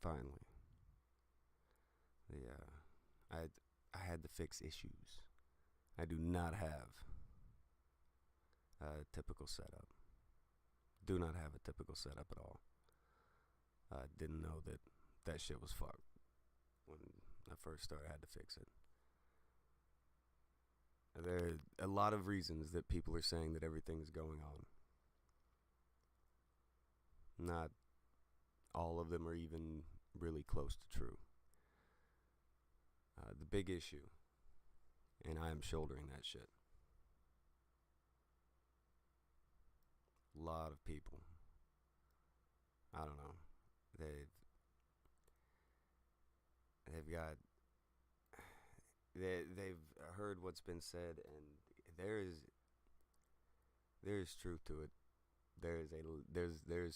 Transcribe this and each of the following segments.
finally, the I had to fix issues. I do not have a typical setup. Do not have a typical setup at all. I didn't know that shit was fucked when I first started. I had to fix it. There are a lot of reasons that people are saying that everything's going on. Not all of them are even really close to true. The big issue, and I am shouldering that shit. A lot of people, I don't know, they've got they've heard what's been said, and there is truth to it. There is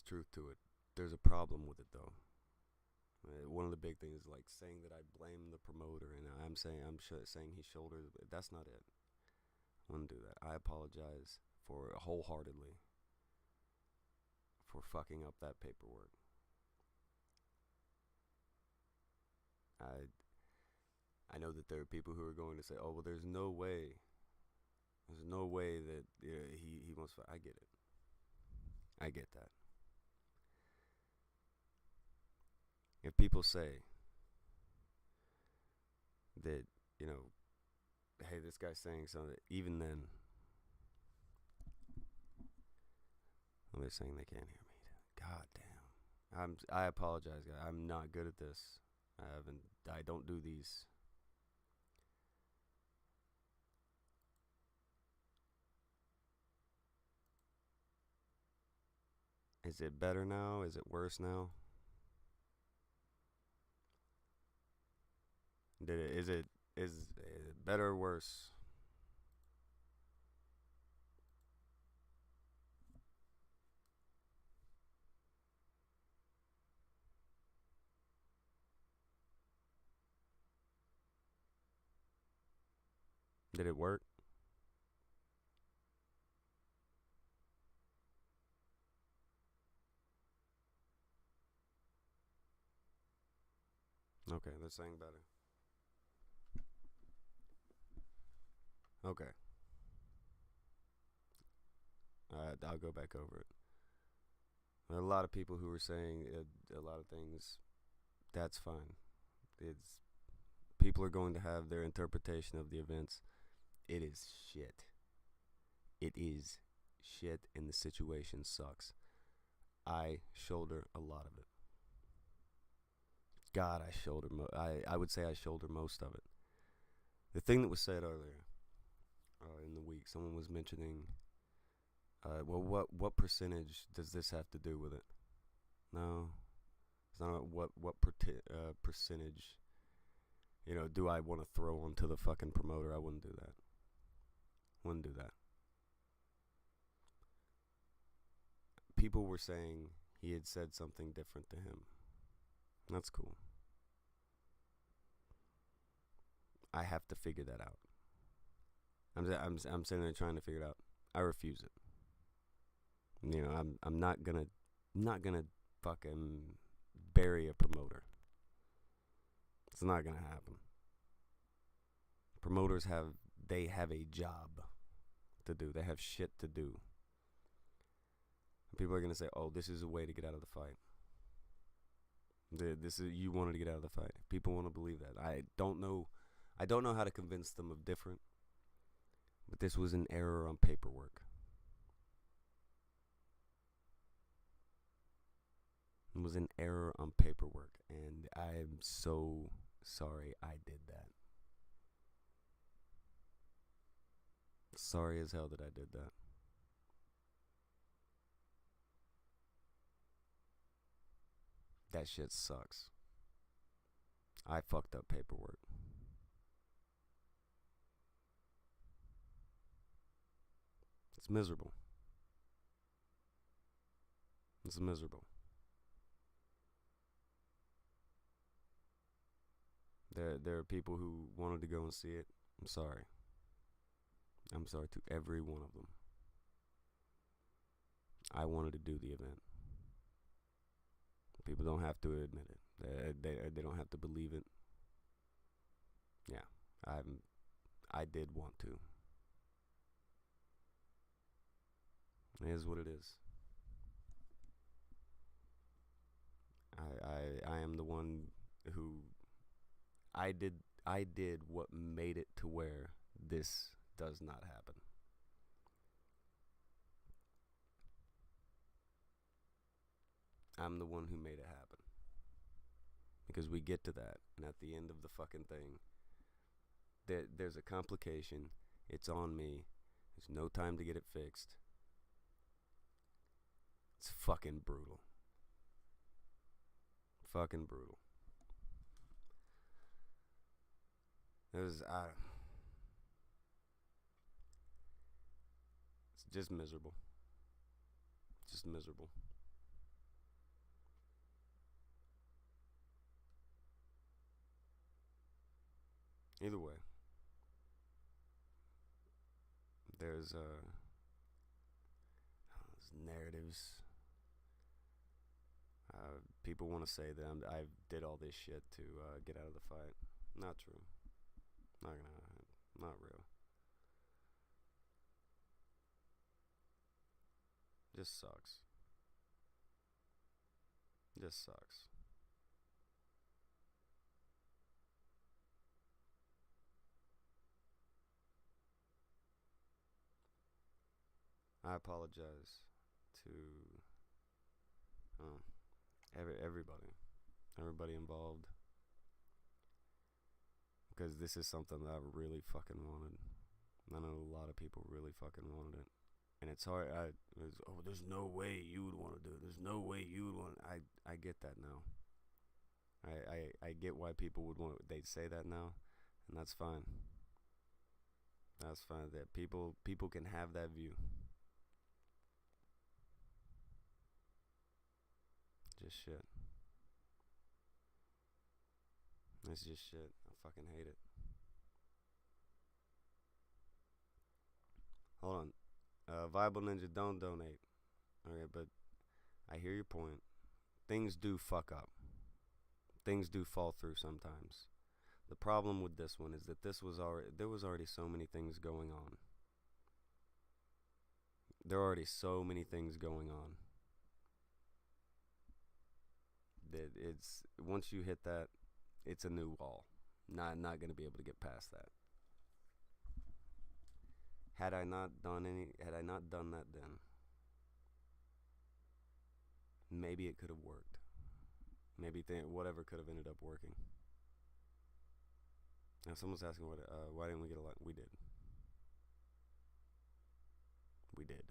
truth to it. There's a problem with it though. One of the big things is like saying that I blame the promoter, and saying he shouldered. That's not it. I wouldn't do that. I apologize for wholeheartedly for fucking up that paperwork. I know that there are people who are going to say, "Oh, well, there's no way that he wants." I get it. I get that. If people say that, hey, this guy's saying something, even then, well, they're saying they can't hear me. God damn. I apologize, guys. I'm not good at this. I don't do these. Is it better now? Is it worse now? Is it better or worse? Did it work? Okay, they're saying better. Okay. I'll go back over it. There are a lot of people who were saying a lot of things. That's fine. It's People are going to have their interpretation of the events. It is shit. It is shit, and the situation sucks. I shoulder a lot of it. God, I would say I shoulder most of it. The thing that was said earlier in the week, someone was mentioning, well, what percentage does this have to do with it? No, it's not what percentage. Do I want to throw onto the fucking promoter? I wouldn't do that. Wouldn't do that. People were saying he had said something different to him. That's cool. I have to figure that out. I'm sitting there trying to figure it out. I refuse it. I'm not gonna fucking bury a promoter. It's not gonna happen. Promoters have a job to do. They have shit to do. People are gonna say, "Oh, this is a way to get out of the fight." You wanted to get out of the fight. People want to believe that. I don't know how to convince them of different. But this was an error on paperwork. It was an error on paperwork, and I'm so sorry I did that. Sorry as hell that I did that. That shit sucks. I fucked up paperwork. It's miserable. It's miserable. There are people who wanted to go and see it. I'm sorry. I'm sorry to every one of them. I wanted to do the event. People don't have to admit it. They don't have to believe it. Yeah, I did want to. It is what it is. I am the one who I did what made it to where this does not happen. I'm the one who made it happen. Because we get to that, and at the end of the fucking thing, there's a complication. It's on me. There's no time to get it fixed. It's fucking brutal. Fucking brutal. It was, it's just miserable. Just miserable. Either way, there's narratives. People want to say that I did all this shit to get out of the fight. Not true. Not gonna happen. Not real. Just sucks. Just sucks. I apologize to everybody involved, because this is something that I really fucking wanted. I know a lot of people really fucking wanted it, and it's hard. There's no way you would want to do it. There's no way you would want. I get that now. I get why people would want. They'd say that now, and that's fine. That's fine. That people can have that view. Just shit. It's just shit. I fucking hate it. Hold on. Viable Ninja, don't donate. Okay, but I hear your point. Things do fuck up. Things do fall through sometimes. The problem with this one is that there was already so many things going on. There are already so many things going on. That it's once you hit that, it's a new wall. Not going to be able to get past that. Had I not done that then, maybe it could have worked. Maybe whatever could have ended up working. Now someone's asking why didn't we get a lot? We did. We did.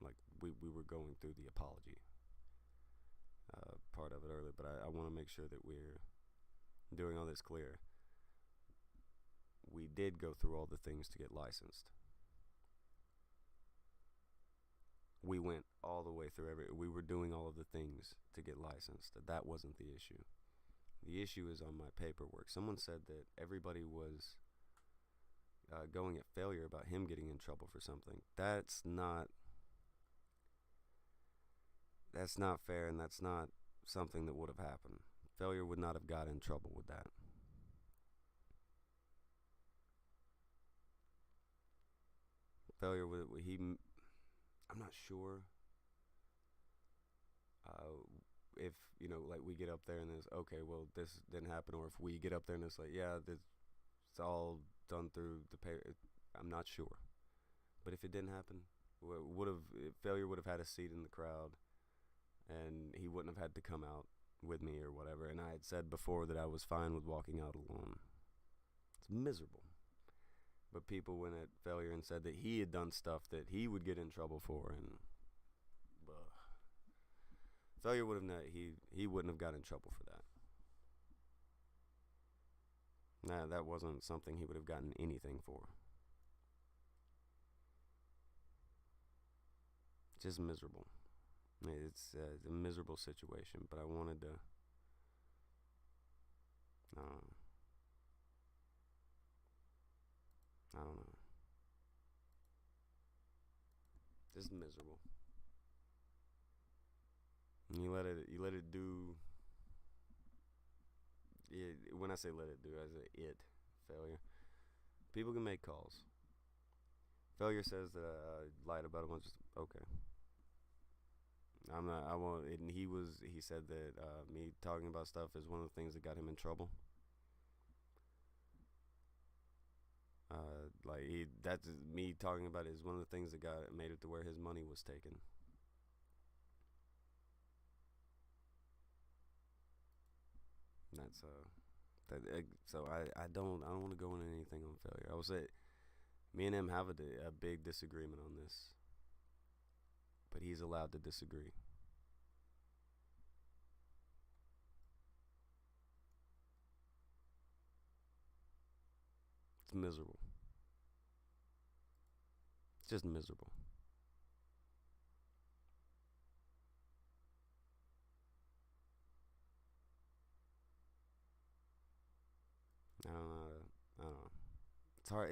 Like we were going through the apology part of it earlier, but I want to make sure that we're doing all this clear. We did go through all the things to get licensed. We went all the way through we were doing all of the things to get licensed. That wasn't the issue. The issue is on my paperwork. Someone said that everybody was going at failure about him getting in trouble for something. That's not fair, and that's not something that would have happened. Failure would not have got in trouble with that. Failure would I'm not sure if like we get up there and it's okay, well this didn't happen, or if we get up there and it's like it's all done through the pay. I'm not sure, but if it didn't happen, failure would have had a seat in the crowd, and he wouldn't have had to come out with me or whatever. And I had said before that I was fine with walking out alone. It's miserable. But people went at failure and said that he had done stuff that he would get in trouble for, and failure would have he wouldn't have got in trouble for that. Nah, that wasn't something he would have gotten anything for. Just miserable. It's a miserable situation, but I wanted to. I don't know. Just miserable. You let it do. When I say let it do, I say it. Failure. People can make calls. Failure says that I lied about a bunch of. Okay. I'm not. I won't. And he was. He said that me talking about stuff is one of the things that got him in trouble. Like that's me talking about it is one of the things that got made it to where his money was taken. That's so I don't want to go into anything on failure. I will say me and him have a big disagreement on this, but he's allowed to disagree. It's miserable. It's just miserable. I don't know. I don't know. It's hard.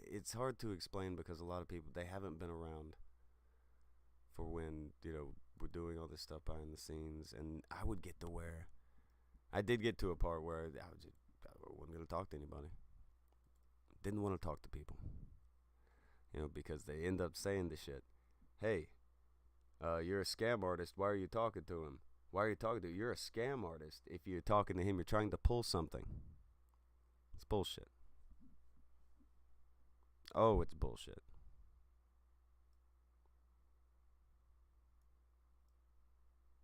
It's hard to explain because a lot of people they haven't been around for when we're doing all this stuff behind the scenes, and I would get to where I did get to a part where I wasn't gonna talk to anybody. Didn't want to talk to people, because they end up saying the shit. Hey, you're a scam artist. Why are you talking to him? Why are you talking to him? You're a scam artist. If you're talking to him, you're trying to pull something. It's bullshit. Oh, it's bullshit.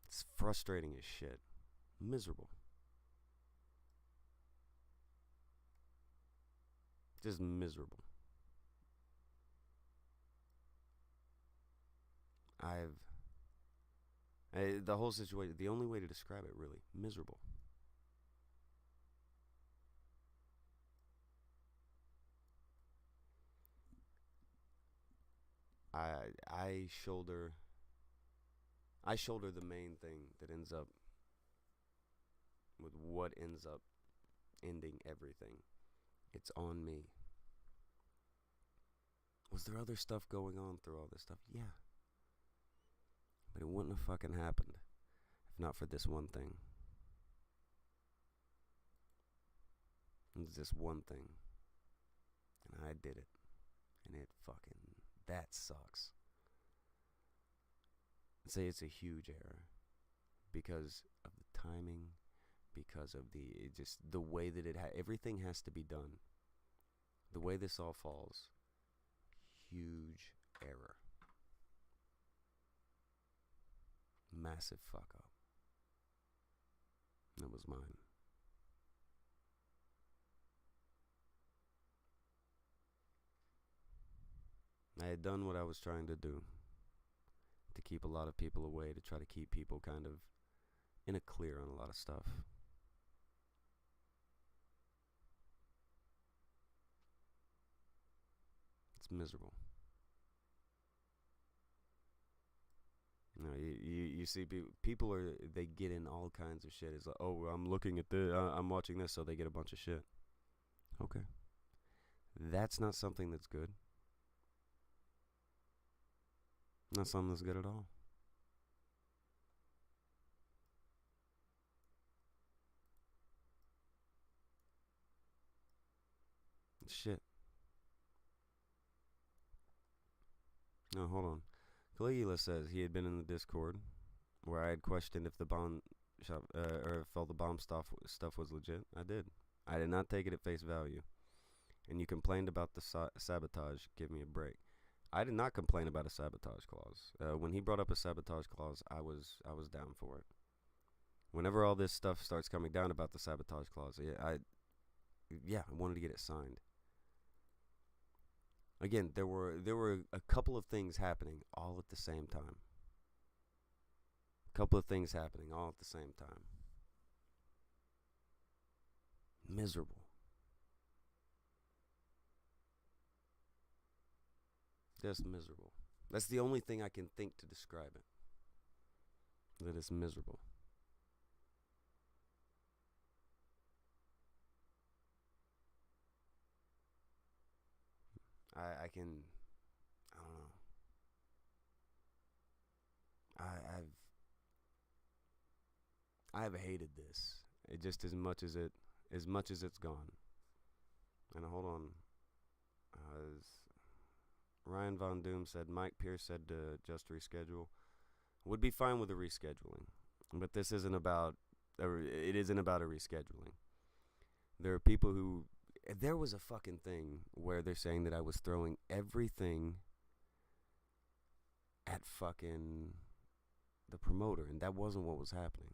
It's frustrating as shit. Miserable. Just miserable. I've the whole situation. The only way to describe it, really, miserable. I shoulder I shoulder the main thing that ends up with what ends up ending everything. It's on me. Was there other stuff going on through all this stuff? Yeah. But it wouldn't have fucking happened if not for this one thing. It's this one thing. And I did it. And it fucking. That sucks. I'd say it's a huge error. Because of the timing. Because of just the way that everything has to be done. The way this all falls. Huge error. Massive fuck up. That was mine. I had done what I was trying to do. To keep a lot of people away. To try to keep people kind of in a clear on a lot of stuff. It's miserable. You see people they get in all kinds of shit. It's like, oh, I'm looking at this, I'm watching this, so they get a bunch of shit. Okay, that's not something that's good. Not something that's good at all. Shit. No, hold on. Caligula says he had been in the Discord where I had questioned if the bomb shop or if all the bomb stuff was legit. I did. I did not take it at face value. And you complained about the sabotage. Give me a break. I did not complain about a sabotage clause. When he brought up a sabotage clause, I was down for it. Whenever all this stuff starts coming down about the sabotage clause, I wanted to get it signed. Again, there were a couple of things happening all at the same time. A couple of things happening all at the same time. Miserable. Just miserable. That's the only thing I can think to describe it. That it's miserable. I can. I don't know. I've. I have hated this. It just as much as it's gone. And hold on. Ryan Von Doom said Mike Pierce said to just reschedule. Would be fine with a rescheduling, but this isn't about. It isn't about a rescheduling. There are people who. There was a fucking thing where they're saying that I was throwing everything at fucking the promoter, and that wasn't what was happening.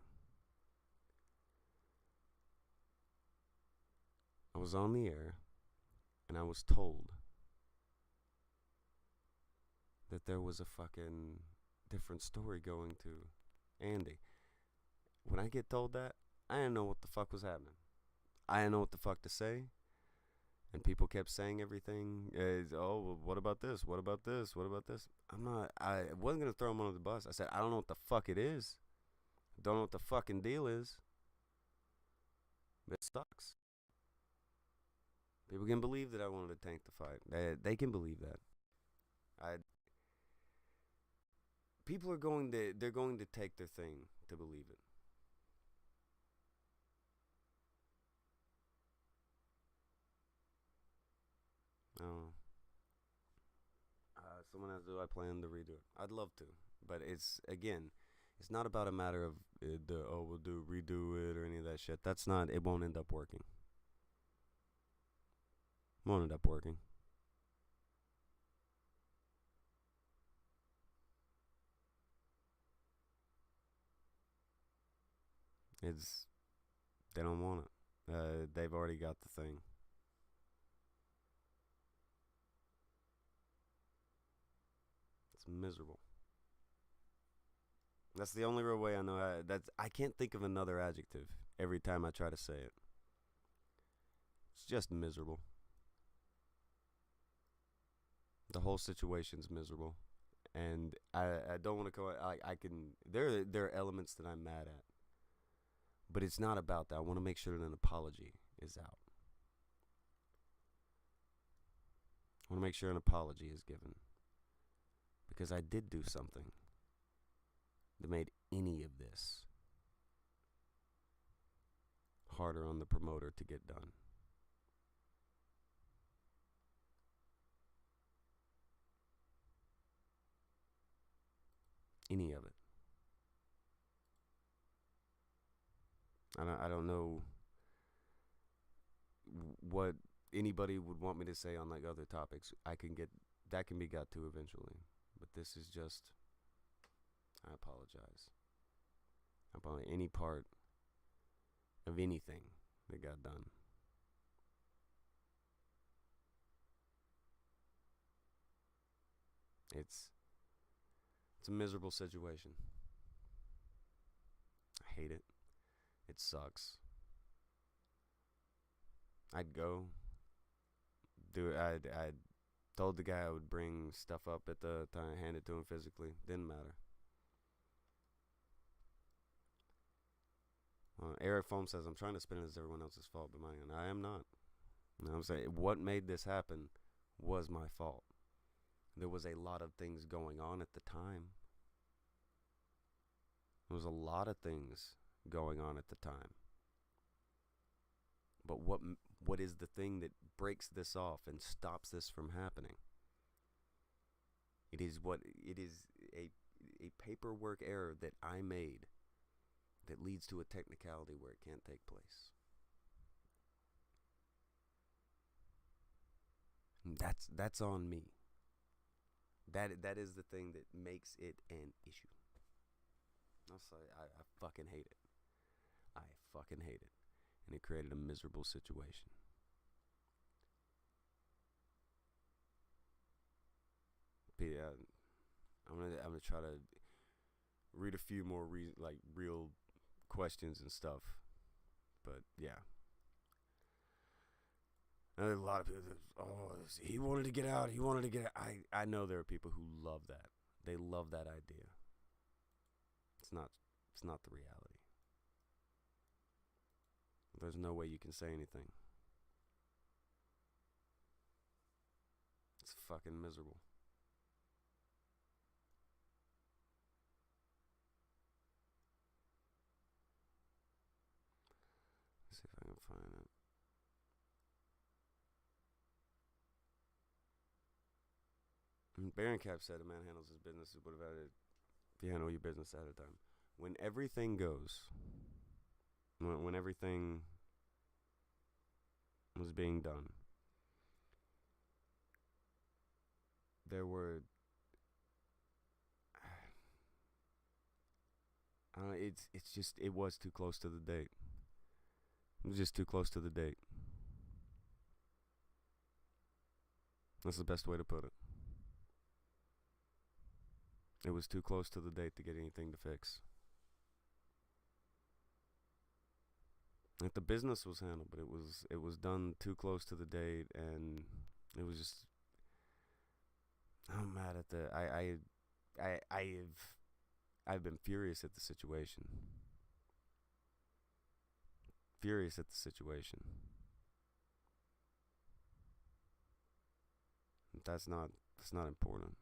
I was on the air, and I was told that there was a fucking different story going to Andy. When I get told that, I didn't know what the fuck was happening. I didn't know what the fuck to say. And people kept saying everything. Oh, well, what about this? What about this? What about this? I wasn't going to throw him under the bus. I said, I don't know what the fuck it is. Don't know what the fucking deal is. But it sucks. People can believe that I wanted to tank the fight. They can believe that. People are they're going to take their thing to believe it. Oh. Someone asks, do I plan to redo it? I'd love to, but it's not about a matter of we'll redo it or any of that shit. That's not. It won't end up working. Won't end up working. They don't want it. They've already got the thing. It's miserable. That's the only real way I know I can't think of another adjective every time I try to say it. It's just miserable. The whole situation's miserable. And I don't want to go. I can. There are elements that I'm mad at, but it's not about that. I want to make sure that an apology is out. I want to make sure an apology is given, because I did do something that made any of this harder on the promoter to get done. Any of it. I don't know what anybody would want me to say on like other topics. That can be got to eventually, but this is just. I apologize. About any part of anything that got done. It's a miserable situation. I hate it. It sucks. I'd go do it. I told the guy I would bring stuff up at the time, hand it to him physically. Didn't matter. Eric Foam says, I'm trying to spin it as everyone else's fault, but mine. I am not. You know what I'm saying? What made this happen was my fault. There was a lot of things going on at the time. There was a lot of things going on at the time. But what is the thing that breaks this off and stops this from happening? It is a paperwork error that I made that leads to a technicality where it can't take place. That's on me. That is the thing that makes it an issue. I fucking hate it. I fucking hate it. And it created a miserable situation. Yeah, I'm gonna try to read a few more real questions and stuff. But yeah. And a lot of people, he wanted to get out. He wanted to get out. I know there are people who love that. They love that idea. It's not the reality. There's no way you can say anything. It's fucking miserable. Baron Cap said a man handles his business as would have had it if you handle your business at a time. When everything goes, when everything was being done, there were it's just it was too close to the date. It was just too close to the date. That's the best way to put it. It was too close to the date to get anything to fix. Like the business was handled, but it was done too close to the date, and it was just. I'm mad at the I've been furious at the situation. Furious at the situation. That's not important.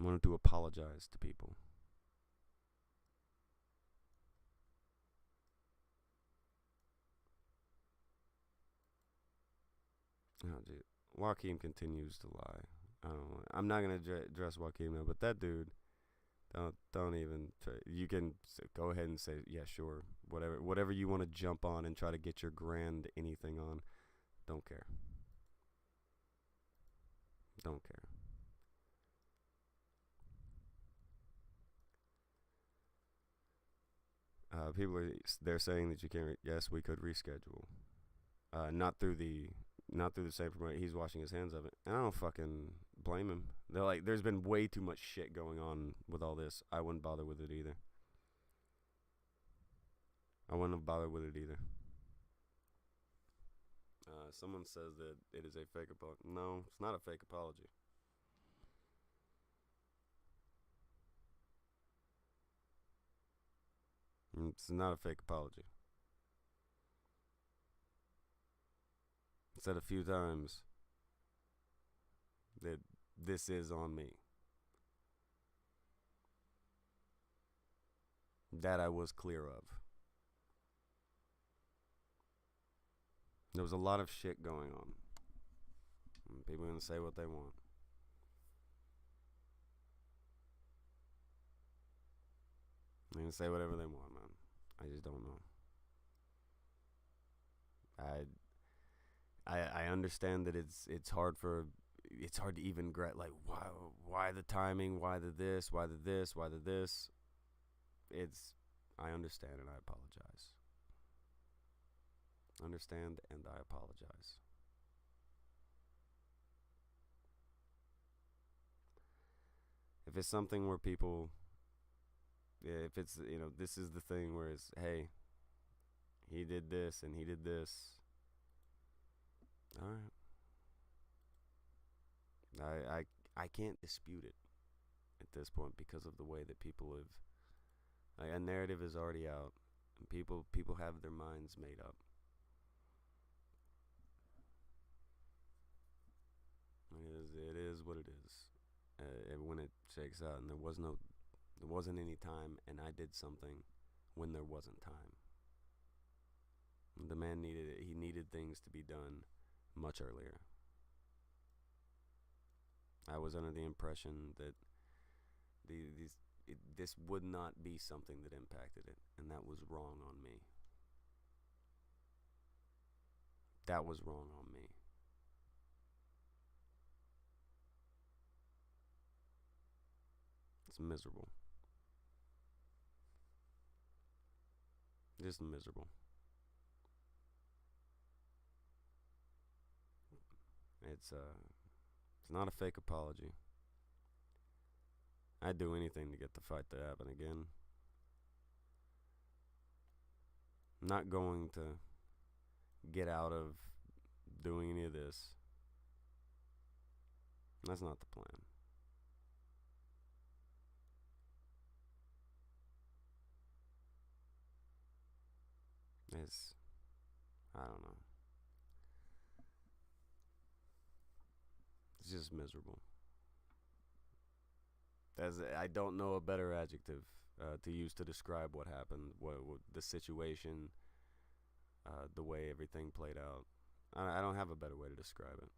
I wanted to apologize to people. Oh, dude. Joaquin continues to lie. I don't know. I'm not gonna address Joaquin now, but that dude, don't even try. You can go ahead and say yeah, sure, whatever you want to jump on and try to get your grand anything on. Don't care. Don't care. People they're saying that you can't. Yes, we could reschedule. Not through the same promoter. He's washing his hands of it, and I don't fucking blame him. They're like, there's been way too much shit going on with all this. I wouldn't bother with it either. I wouldn't have bothered with it either. Someone says that it is a fake apology. No, it's not a fake apology. It's not a fake apology. I said a few times that this is on me. That I was clear of. There was a lot of shit going on. People are going to say what they want. They can say whatever they want, man. I just don't know. I understand that it's hard to even like why the timing, why the this, why the this, why the this. I understand and I apologize. Understand and I apologize. If it's something where people, if it's, this is the thing where it's, hey, he did this and he did this. All right. I can't dispute it at this point because of the way that people have. Like, a narrative is already out, and people have their minds made up. It is what it is. When it shakes out, and there wasn't any time, and I did something when there wasn't time. The man needed it. He needed things to be done much earlier. I was under the impression that this would not be something that impacted it, and that was wrong on me. That was wrong on me. It's miserable. Just miserable. It's not a fake apology. I'd do anything to get the fight to happen again. I'm not going to get out of doing any of this. That's not the plan. I don't know. It's just miserable. I don't know a better adjective to use to describe what happened, what the situation, the way everything played out. I don't have a better way to describe it.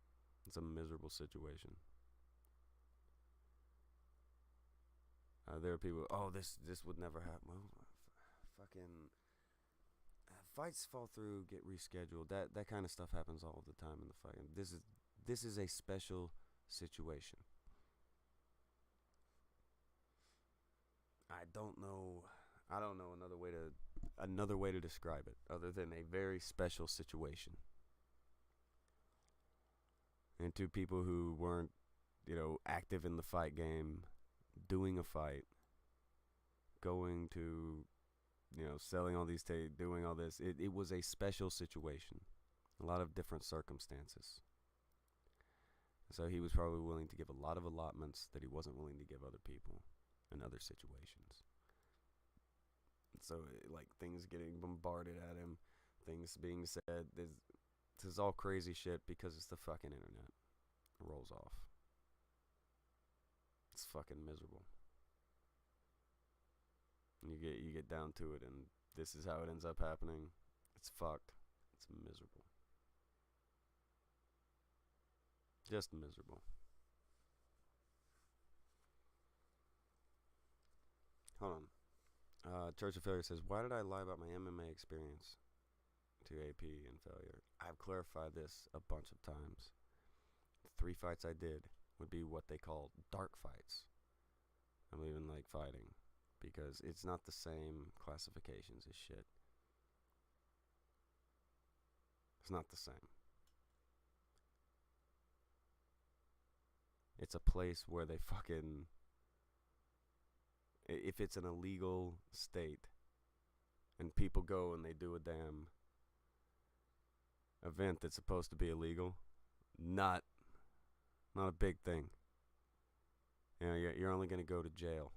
It's a miserable situation. There are people. Oh, this would never happen. Well, fucking fights fall through, get rescheduled. That kind of stuff happens all the time in the fight. This is a special situation. I don't know. I don't know another way to describe it other than a very special situation. And two people who weren't, active in the fight game, doing a fight, going to, selling all these doing all this. It was a special situation. A lot of different circumstances. So he was probably willing to give a lot of allotments that he wasn't willing to give other people in other situations. So, like, things getting bombarded at him, things being said. This is all crazy shit because it's the fucking internet. It rolls off. It's fucking miserable. You get down to it, and this is how it ends up happening. It's fucked. It's miserable. Just miserable. Hold on. Church of Failure says, why did I lie about my MMA experience to AP and failure? I've clarified this a bunch of times. The 3 fights I did would be what they call dark fights. I don't even like fighting because it's not the same classifications as shit. It's not the same. It's a place where they fucking... If it's an illegal state and people go and they do a damn event that's supposed to be illegal, not a big thing. You're only going to go to jail.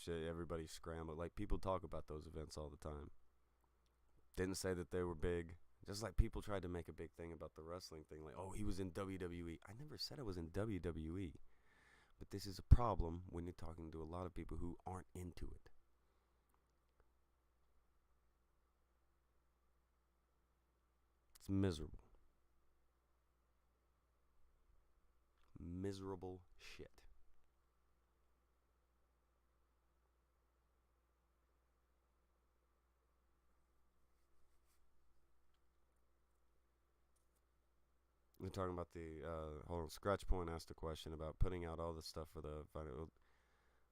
Shit, everybody's scrambled. Like, people talk about those events all the time. Didn't say that they were big. Just like people tried to make a big thing about the wrestling thing. Like, oh, he was in WWE. I never said I was in WWE. But this is a problem when you're talking to a lot of people who aren't into it. It's miserable. Miserable shit. We're talking about the hold on. Scratch Point asked a question about putting out all the stuff for the final.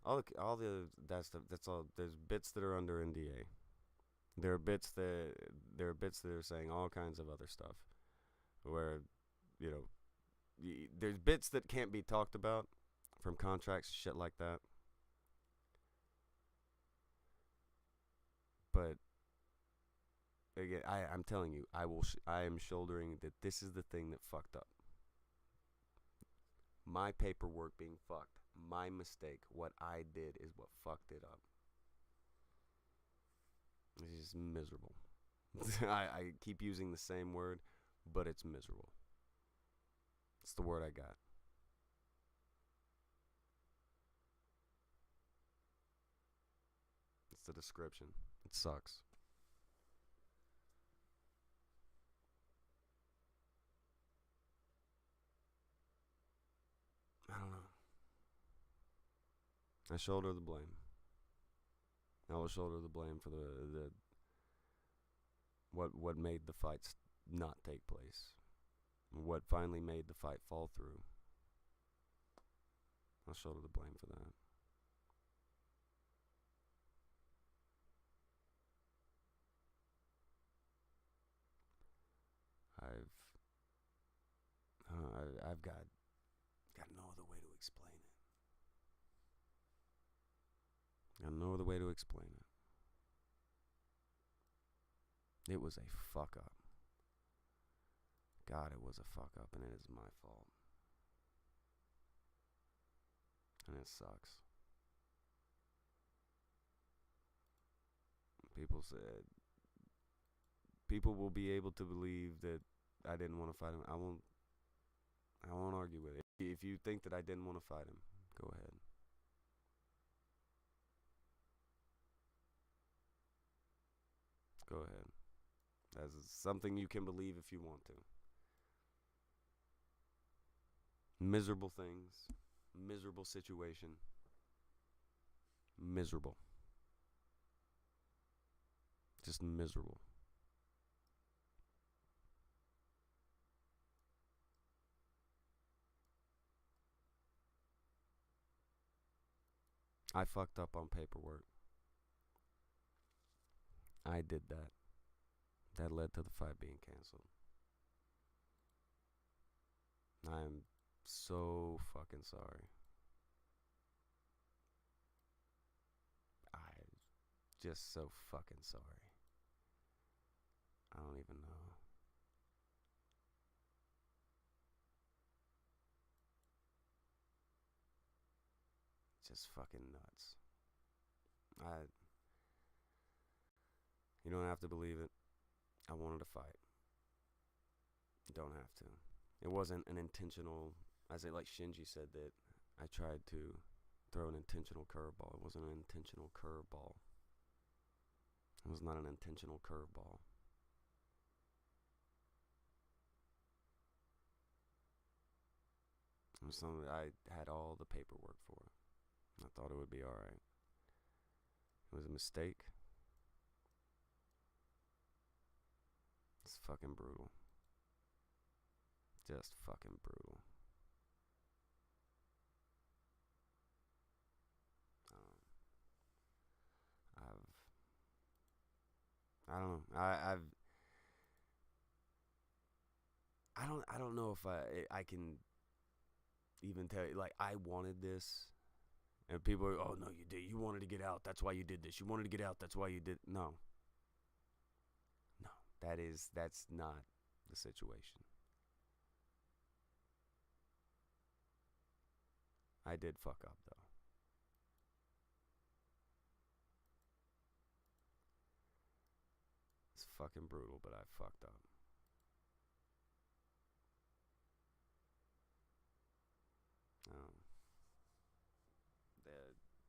All the that stuff. That's all. There's bits that are under NDA. There are bits that are saying all kinds of other stuff, where, there's bits that can't be talked about from contracts, shit like that. But again, I'm telling you, I am shouldering that this is the thing that fucked up. My paperwork being fucked. My mistake. What I did is what fucked it up. It's just miserable. I keep using the same word, but it's miserable. It's the word I got. It's the description. It sucks. I don't know. I shoulder the blame. I will shoulder the blame for the what made the fights not take place. What finally made the fight fall through. I'll shoulder the blame for that. I've got no other way to explain it. Got no other way to explain it. It was a fuck up. God, it was a fuck up, and it is my fault. And it sucks. People will be able to believe that I didn't want to fight him. I won't argue with it. If you think that I didn't want to fight him, go ahead. Go ahead. That's something you can believe if you want to. Miserable things, miserable situation, miserable. Just miserable. I fucked up on paperwork. I did that. That led to the fight being canceled. I'm so fucking sorry. I just so fucking sorry. I don't even know. Just fucking nuts. You don't have to believe it. I wanted to fight. You don't have to. It wasn't an intentional, as it like Shinji said that I tried to throw an intentional curveball. It wasn't an intentional curveball. It was not an intentional curveball. It was something I had all the paperwork for. I thought it would be alright. It was a mistake. It's fucking brutal. Just fucking brutal. I don't know. I don't know if I can even tell you, like, I wanted this. And people are, oh, no, you did. You wanted to get out. That's why you did this. You wanted to get out. That's why you did. No. No. That's not the situation. I did fuck up, though. It's fucking brutal, but I fucked up.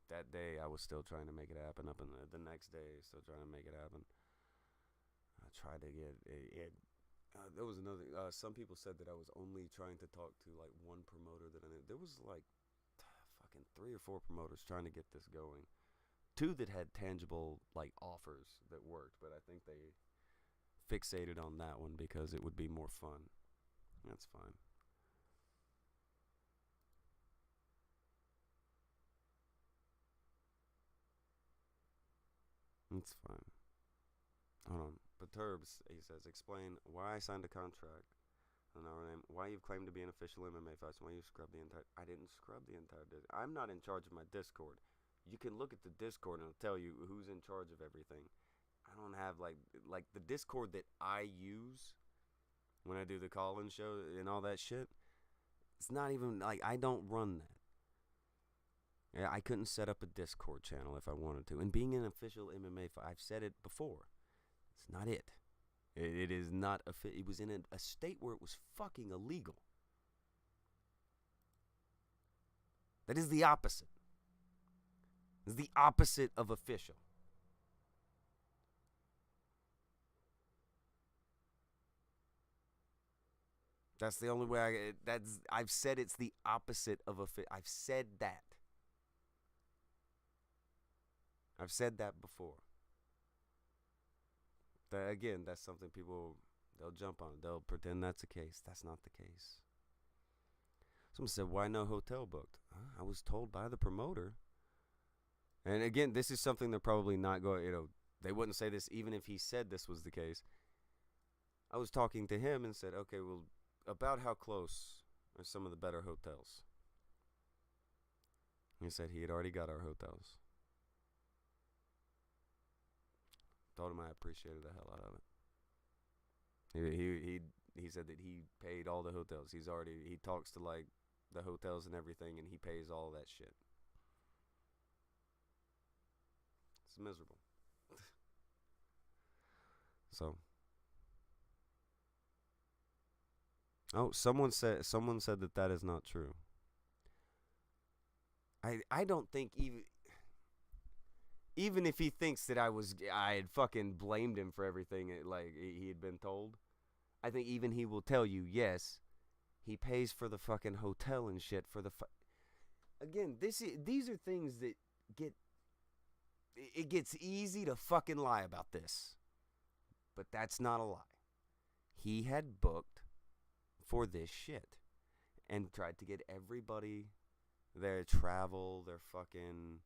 That day, I was still trying to make it happen. Up in the next day, still trying to make it happen. I tried to get it. There was another. Some people said that I was only trying to talk to like one promoter that I knew. There was like fucking 3 or 4 promoters trying to get this going. 2 that had tangible like offers that worked, but I think they fixated on that one because it would be more fun. That's fine. It's fine. Hold on. Perturbs, he says, explain why I signed a contract. Name, why you've claimed to be an official MMA fighter, why you scrubbed the entire... I didn't scrub the entire Discord. I'm not in charge of my Discord. You can look at the Discord and it'll tell you who's in charge of everything. I don't have, like the Discord that I use when I do the call-in show and all that shit. It's not even, like, I don't run that. Yeah, I couldn't set up a Discord channel if I wanted to. And being an official MMA fighter, I've said it before. It's not it. It is not it was in a state where it was fucking illegal. That is the opposite. It's the opposite of official. That's the only way I've said it's the opposite of official. I've said that. I've said that before. That, again, that's something people, they'll jump on. They'll pretend that's the case. That's not the case. Someone said, why no hotel booked? I was told by the promoter. And again, this is something they're probably not going, they wouldn't say this even if he said this was the case. I was talking to him and said, okay, well, about how close are some of the better hotels? He said he had already got our hotels. Told him I appreciated the hell out of it. He said that he paid all the hotels. He talks to like the hotels and everything, and he pays all that shit. It's miserable. So, someone said that is not true. I don't think even if he thinks that I had fucking blamed him for everything like he had been told, I think even he will tell you, yes, He pays for the fucking hotel and shit for the again, these are things that get it gets easy to fucking lie about this. But that's not a lie. He had booked for this shit and tried to get everybody their travel, their fucking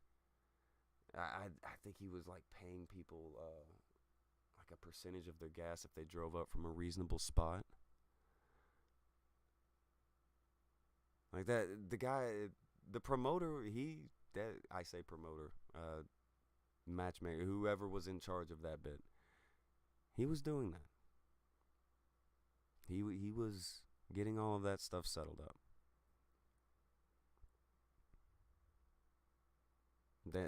I think he was like paying people like a percentage of their gas if they drove up from a reasonable spot. Like that, the guy, the promoter, I say promoter, matchmaker, whoever was in charge of that bit, he was doing that. He was getting all of that stuff settled up.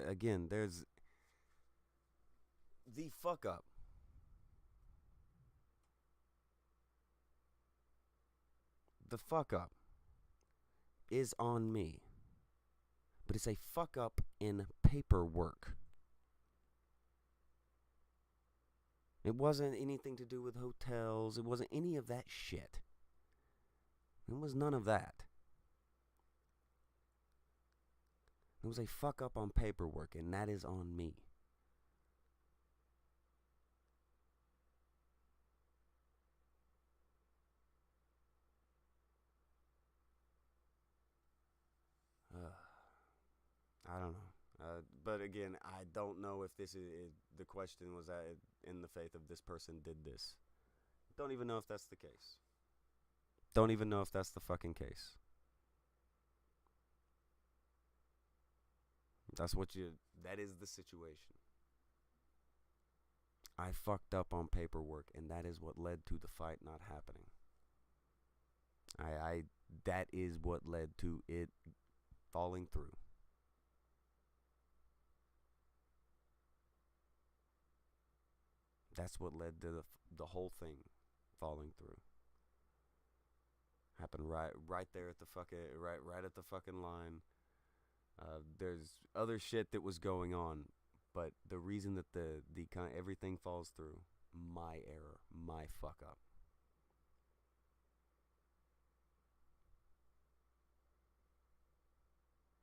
Again, there's the fuck up. The fuck up is on me. But it's a fuck up in paperwork. It wasn't anything to do with hotels. It wasn't any of that shit. It was none of that. It was a fuck up on paperwork, and that is on me. I don't know. But again, I don't know if this is the question was that in the faith of this person did this. Don't even know if that's the case. Don't even know if that's the fucking case. That is the situation. I fucked up on paperwork, and that is what led to the fight not happening. That is what led to it falling through. That's what led to the whole thing falling through. Happened right there at the fucking right at the fucking line. There's other shit that was going on, but the reason that the kind of everything falls through, my error, my fuck up.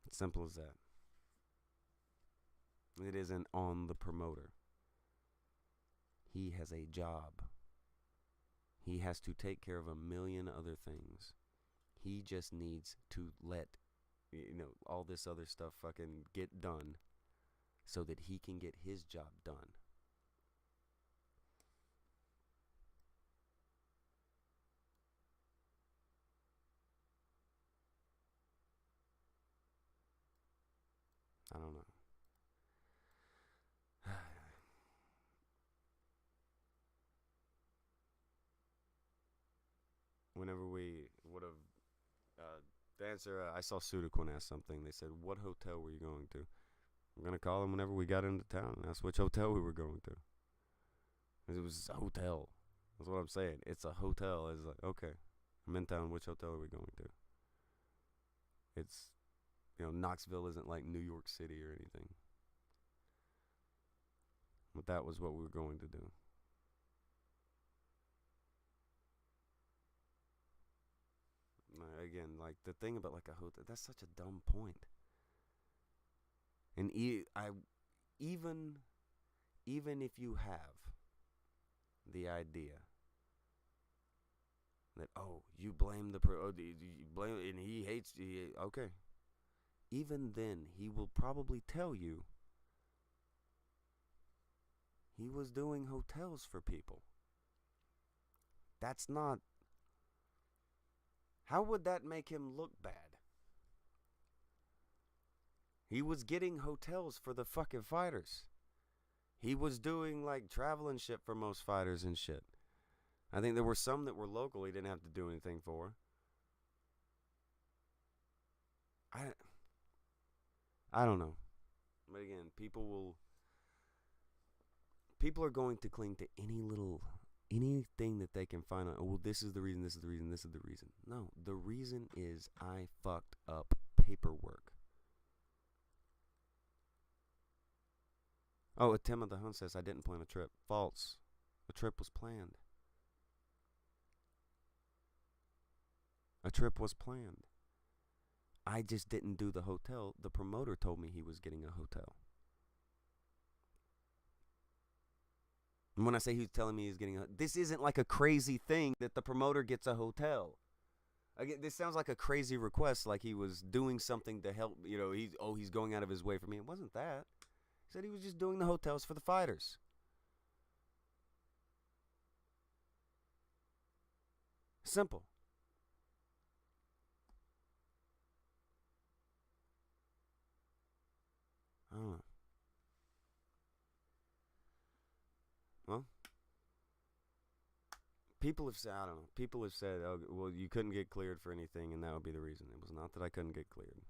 It's simple as that. It isn't on the promoter. He has a job. He has to take care of a million other things. He just needs to let, all this other stuff fucking get done so that he can get his job done. I don't know. Whenever we would have, the answer, I saw Sudakun ask something. They said, what hotel were you going to? I'm going to call him whenever we got into town and ask which hotel we were going to. It was a hotel. That's what I'm saying. It's a hotel. It's like, okay, I'm in town. Which hotel are we going to? It's, Knoxville isn't like New York City or anything. But that was what we were going to do. Again, like the thing about like a hotel, that's such a dumb point. And even if you have the idea that you blame you blame and he hates you, okay. Even then, he will probably tell you he was doing hotels for people. That's not. How would that make him look bad? He was getting hotels for the fucking fighters. He was doing like travel and shit for most fighters and shit. I think there were some that were local he didn't have to do anything for. I don't know. But again, people are going to cling to anything that they can find out. Well, this is the reason, this is the reason, this is the reason. No, the reason is I fucked up paperwork. Oh, Tim of the Hunt says I didn't plan a trip. False. The trip was planned. A trip was planned. I just didn't do the hotel. The promoter told me he was getting a hotel. And when I say he's telling me he's getting a, this isn't like a crazy thing that the promoter gets a hotel. Again, this sounds like a crazy request, like he was doing something to help. He's going out of his way for me. It wasn't that. He said he was just doing the hotels for the fighters. Simple. I don't know. Well, people have said, I don't know. People have said, oh, well, you couldn't get cleared for anything, and that would be the reason. It was not that I couldn't get cleared.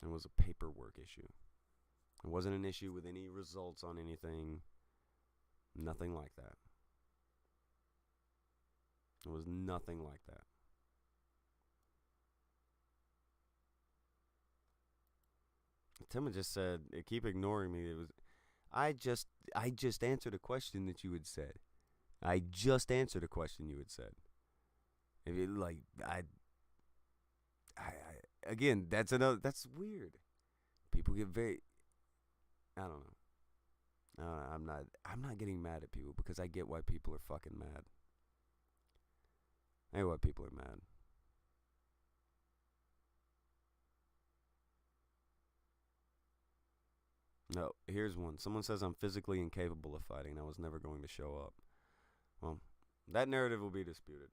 It was a paperwork issue. It wasn't an issue with any results on anything. Nothing like that. It was nothing like that. Timma just said, keep ignoring me. It was, I just answered a question that you had said. I just answered a question you had said. If it, like, again, that's weird. People get very, I don't know. I'm not getting mad at people because I get why people are fucking mad. I get why people are mad. No, here's one. Someone says I'm physically incapable of fighting. I was never going to show up. Well, that narrative will be disputed.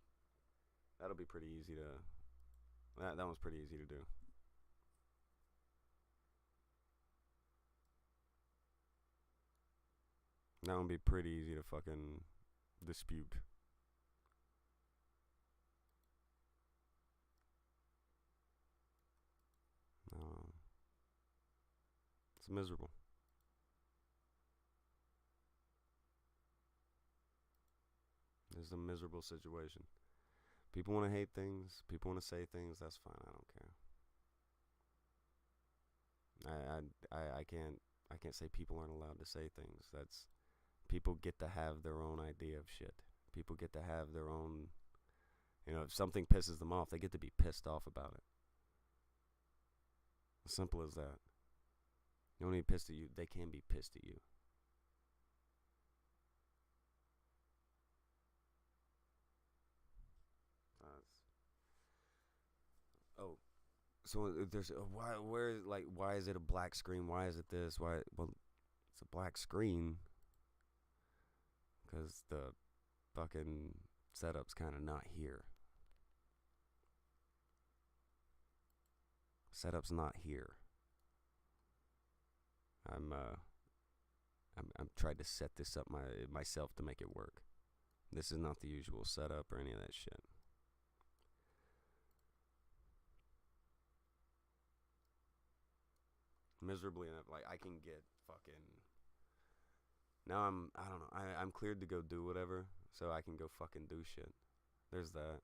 That'll be pretty easy to. That one's pretty easy to do. That would be pretty easy to fucking dispute. Um, it's miserable. It's a miserable situation. People want to hate things. People want to say things. That's fine. I don't care. I can't say people aren't allowed to say things. That's people get to have their own idea of shit. People get to have their own. If something pisses them off, they get to be pissed off about it. As simple as that. You don't need pissed at you. They can be pissed at you. Oh, so there's why is it a black screen? Why is it this? Why? Well, it's a black screen because the fucking setup's kind of not here. Setup's not here. I'm trying to set this up myself to make it work. This is not the usual setup or any of that shit. Miserably enough, like I can get fucking. Now I don't know. I'm cleared to go do whatever, so I can go fucking do shit. There's that.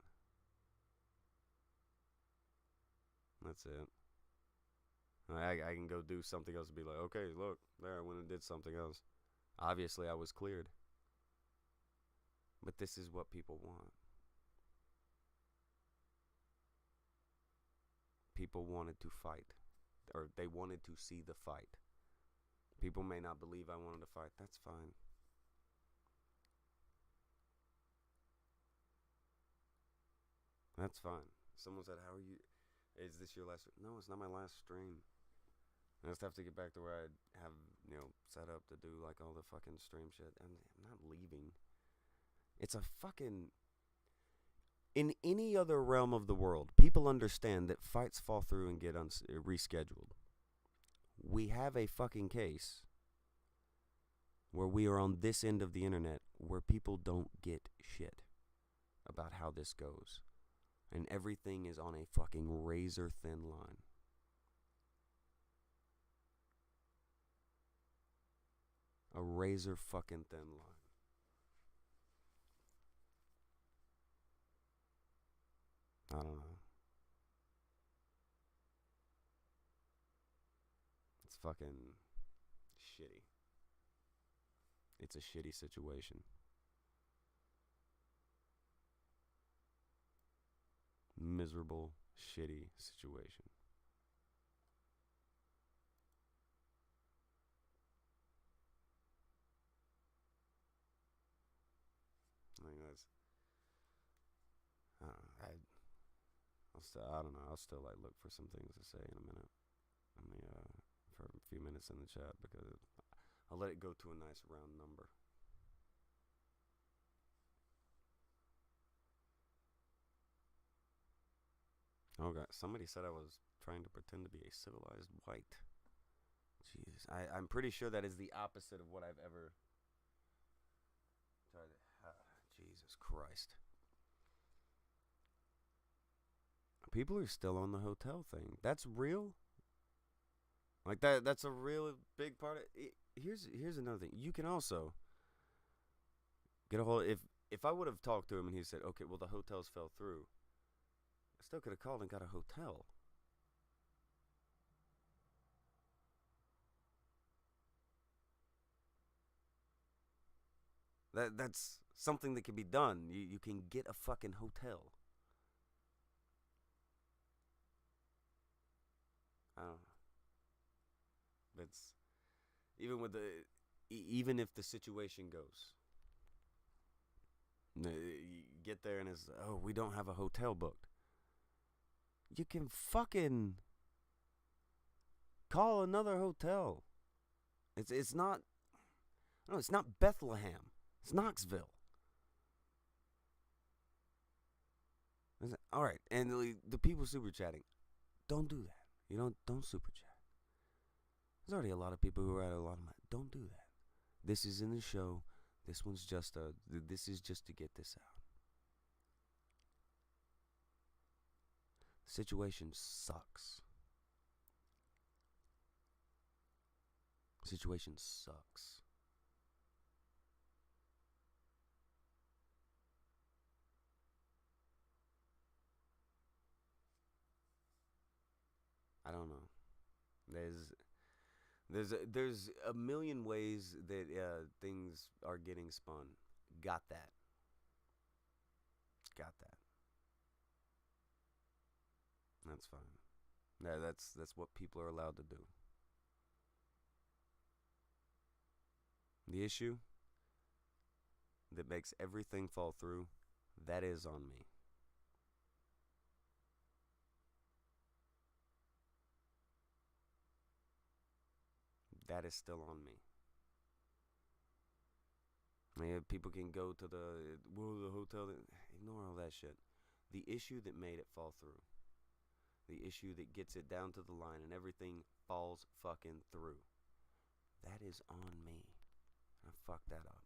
That's it. I can go do something else and be like, okay, look, there, I went and did something else. Obviously, I was cleared. But this is what people want. People wanted to fight, or they wanted to see the fight. People may not believe I wanted to fight. That's fine. That's fine. Someone said, how are you? Is this your last? No, it's not my last stream. I just have to get back to where I have, set up to do like all the fucking stream shit. I'm not leaving. It's a fucking. In any other realm of the world, people understand that fights fall through and get rescheduled. We have a fucking case where we are on this end of the internet where people don't get shit about how this goes. And everything is on a fucking razor thin line. A razor fucking thin line. I don't know. It's fucking shitty. It's a shitty situation. miserable, shitty situation. I think that's. I don't know. I don't know. I'll still like look for some things to say in a minute. I mean, for a few minutes in the chat because I'll let it go to a nice round number. Okay, somebody said I was trying to pretend to be a civilized white. Jesus, I'm pretty sure that is the opposite of what I've ever tried. Jesus Christ. People are still on the hotel thing. That's real? Like that's a real big part of it. Here's another thing. You can also get a hold if I would have talked to him and he said, "Okay, well the hotels fell through." I still could have called and got a hotel. That's something that can be done. You can get a fucking hotel. I don't know. It's even with even if the situation goes, you get there and it's, oh, we don't have a hotel booked. You can fucking call another hotel. It's not. No, it's not Bethlehem. It's Knoxville. All right, and the people super chatting, don't do that. You don't super chat. There's already a lot of people who are at a lot of money. Don't do that. This is in the show. This one's just this is just to get this out. The situation sucks. The situation sucks. I don't know. There's a million ways that things are getting spun. Got that. Got that. That's fine. That's what people are allowed to do. The issue that makes everything fall through, that is on me. That is still on me. I mean, people can go to the hotel. Ignore all that shit. The issue that made it fall through. The issue that gets it down to the line and everything falls fucking through. That is on me. I fucked that up.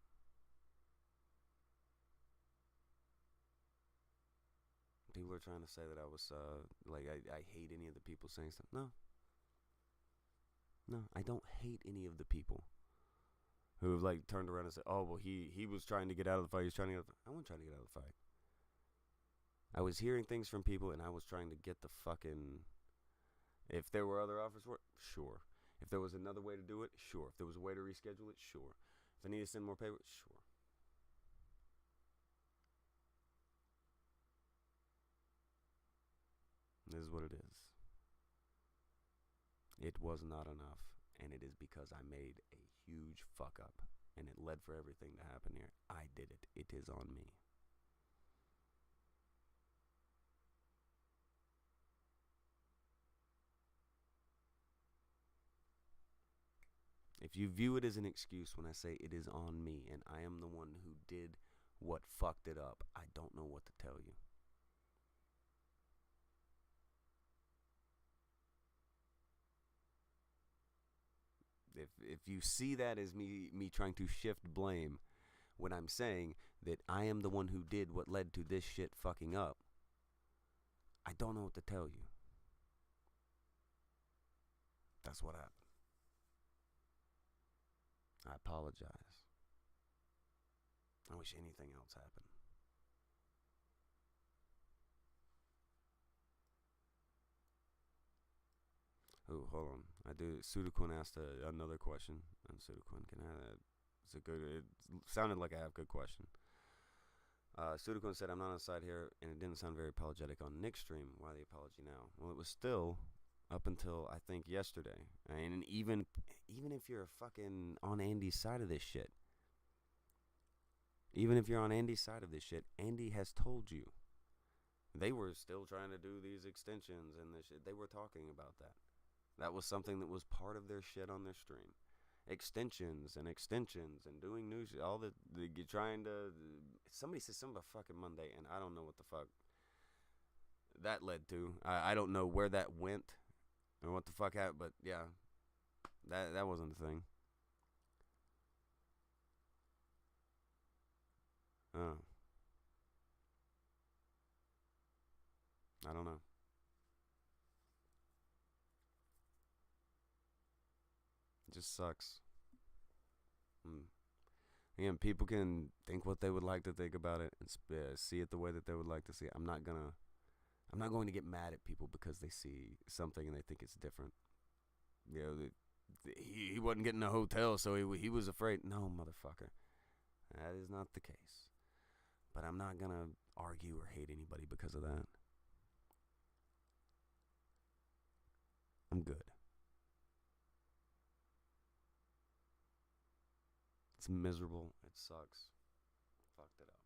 People are trying to say that I was, I hate any of the people saying stuff. No. No, I don't hate any of the people who have, like, turned around and said, oh, well, he was trying to get out of the fight. He was trying to get out of the fight. I wasn't trying to get out of the fight. I was hearing things from people, and I was trying to get the fucking... If there were other offers for it, sure. If there was another way to do it, sure. If there was a way to reschedule it, sure. If I need to send more paper, sure. This is what it is. It was not enough, and it is because I made a huge fuck up, and it led for everything to happen here. I did it. It is on me. If you view it as an excuse when I say it is on me, and I am the one who did what fucked it up, I don't know what to tell you. If you see that as me trying to shift blame when I'm saying that I am the one who did what led to this shit fucking up, I don't know what to tell you. That's what happened. I apologize. I wish anything else happened. Oh, hold on. Sudakun asked another question. And Sudakun, can I... It's a good... It sounded like I have a good question. Sudokun said, I'm not on the side here, and it didn't sound very apologetic on Nick's stream. Why the apology now? Well, it was still up until, I think, yesterday. And even if you're fucking on Andy's side of this shit, Andy has told you. They were still trying to do these extensions and this shit. They were talking about that. That was something that was part of their shit on their stream. Extensions and doing new shit. All the trying to. Somebody said something about fucking Monday, and I don't know what the fuck that led to. I don't know where that went or what the fuck happened, but yeah, that wasn't a thing. Oh, I don't know. It just sucks. Mm. Again, people can think what they would like to think about it and see it the way that they would like to see it. I'm not going to get mad at people because they see something and they think it's different. You know, he wasn't getting a hotel, so he was afraid. No, motherfucker, that is not the case. But I'm not gonna argue or hate anybody because of that. I'm good. It's miserable. It sucks. Fucked it up.